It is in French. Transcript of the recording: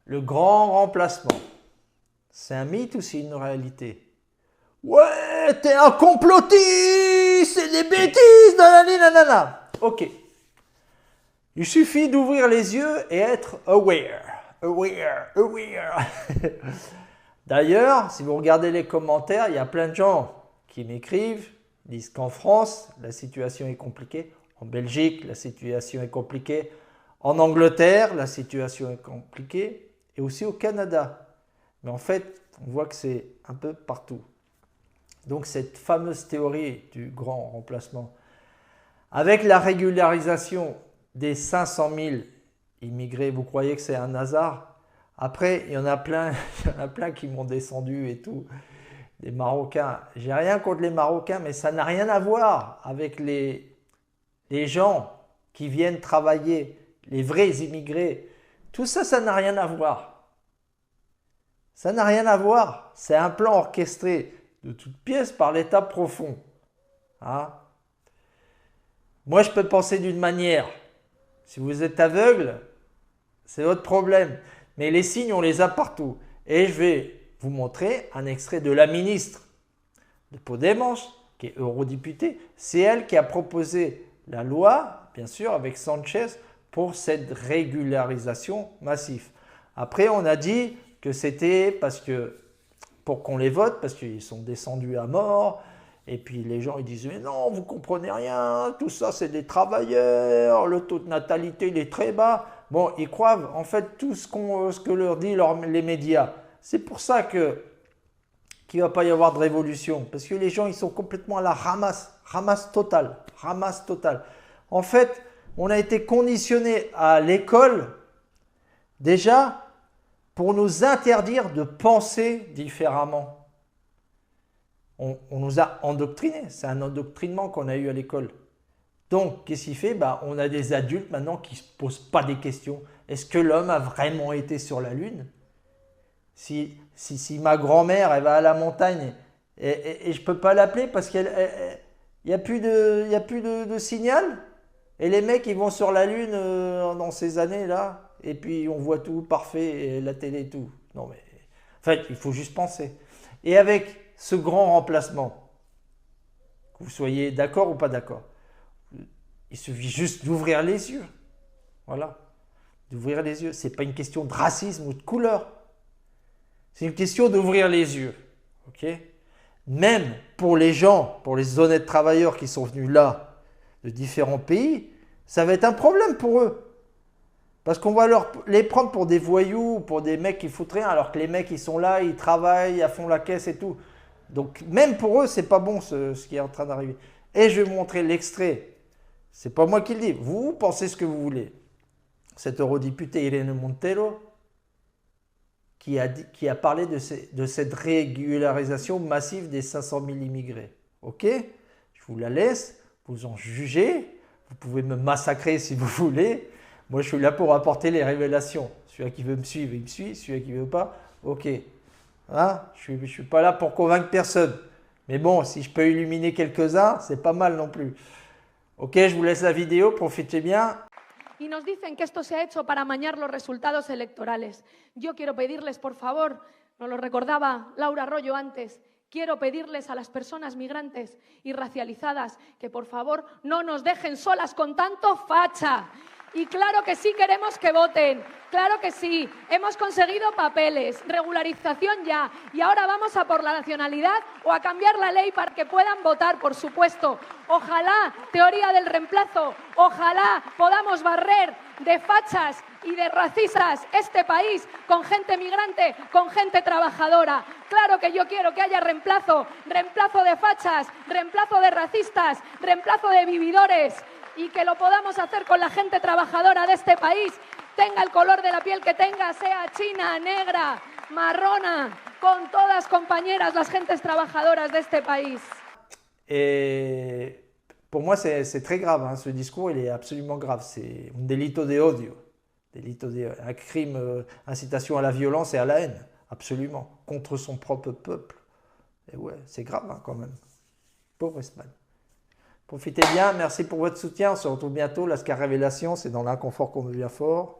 Le grand remplacement. C'est un mythe ou c'est une réalité? Ouais, t'es un complotiste, c'est des bêtises, nanani, nanana. Ok. Il suffit d'ouvrir les yeux et être aware. D'ailleurs, si vous regardez les commentaires, il y a plein de gens qui m'écrivent, disent qu'en France, la situation est compliquée. En Belgique, la situation est compliquée. En Angleterre, la situation est compliquée. Et aussi au Canada. Mais en fait, on voit que c'est un peu partout. Donc cette fameuse théorie du grand remplacement, avec la régularisation des 500 000 immigrés, vous croyez que c'est un hasard? Après, il y en a plein qui m'ont descendu et tout, des Marocains. J'ai rien contre les Marocains, mais ça n'a rien à voir avec les gens qui viennent travailler, les vrais immigrés. Tout ça, ça n'a rien à voir. Ça n'a rien à voir. C'est un plan orchestré de toutes pièces par l'État profond. Hein? Moi, je peux penser d'une manière. Si vous êtes aveugle, c'est votre problème. Mais les signes, on les a partout. Et je vais vous montrer un extrait de la ministre de Podemos, qui est eurodéputée. C'est elle qui a proposé la loi, bien sûr, avec Sanchez, pour cette régularisation massive. Après, on a dit que c'était parce que, pour qu'on les vote, parce qu'ils sont descendus à mort. Et puis les gens ils disent mais non, vous comprenez rien, tout ça c'est des travailleurs, le taux de natalité il est très bas. Bon, ils croient en fait tout ce que leur disent les médias. C'est pour ça qu'il ne va pas y avoir de révolution, parce que les gens ils sont complètement à la ramasse totale. En fait, on a été conditionné à l'école déjà pour nous interdire de penser différemment. On nous a endoctrinés, c'est un endoctrinement qu'on a eu à l'école. Donc, qu'est-ce qu'il fait? On a des adultes maintenant qui ne se posent pas des questions. Est-ce que l'homme a vraiment été sur la Lune? Si ma grand-mère elle va à la montagne et je ne peux pas l'appeler parce qu'il n'y a plus de signal, et les mecs ils vont sur la Lune dans ces années-là, et puis on voit tout parfait, et la télé et tout. Non mais, en fait, il faut juste penser. Et avec ce grand remplacement, que vous soyez d'accord ou pas d'accord, il suffit juste d'ouvrir les yeux. Voilà, d'ouvrir les yeux. Ce n'est pas une question de racisme ou de couleur. C'est une question d'ouvrir les yeux. Ok? Même pour les gens, pour les honnêtes travailleurs qui sont venus là, de différents pays, ça va être un problème pour eux. Parce qu'on va les prendre pour des voyous, pour des mecs qui foutent rien, alors que les mecs ils sont là, ils travaillent à fond la caisse et tout. Donc même pour eux, c'est pas bon ce qui est en train d'arriver. Et je vais vous montrer l'extrait. C'est pas moi qui le dis. Vous pensez ce que vous voulez. Cette eurodéputée Irene Montero qui a parlé de cette régularisation massive des 500 000 immigrés. Ok? Je vous la laisse. Vous en jugez. Vous pouvez me massacrer si vous voulez. Moi, je suis là pour apporter les révélations. Celui qui veut me suivre, il me suit. Celui qui ne veut pas, ok. Hein? Je ne suis pas là pour convaincre personne. Mais bon, si je peux illuminer quelques-uns, c'est pas mal non plus. Ok, je vous laisse la vidéo, profitez bien. Y nos dicen que esto se ha hecho para amañar los resultados electorales. Yo quiero pedirles, por favor, nos lo recordaba Laura Arroyo antes, quiero pedirles a las personas migrantes y racializadas que por favor no nos dejen solas con tanto facha. Y claro que sí queremos que voten, claro que sí, hemos conseguido papeles, regularización ya, y ahora vamos a por la nacionalidad o a cambiar la ley para que puedan votar, por supuesto. Ojalá, teoría del reemplazo, ojalá podamos barrer de fachas y de racistas este país con gente migrante, con gente trabajadora. Claro que yo quiero que haya reemplazo, reemplazo de fachas, reemplazo de racistas, reemplazo de vividores, y que lo podamos hacer con la gente trabajadora de este país, tenga el color de la piel que tenga, sea china, negra, marrona, con todas compañeras las gentes trabajadoras de este país. Et pour moi, c'est très grave, hein. Ce discours, il est absolument grave. C'est un delito de odio, un crime, incitation à la violence et à la haine, absolument, contre son propre peuple. Et ouais, c'est grave hein, quand même. Pauvre Espagne. Profitez bien, merci pour votre soutien, on se retrouve bientôt. La Scar Révélation, c'est dans l'inconfort qu'on devient fort.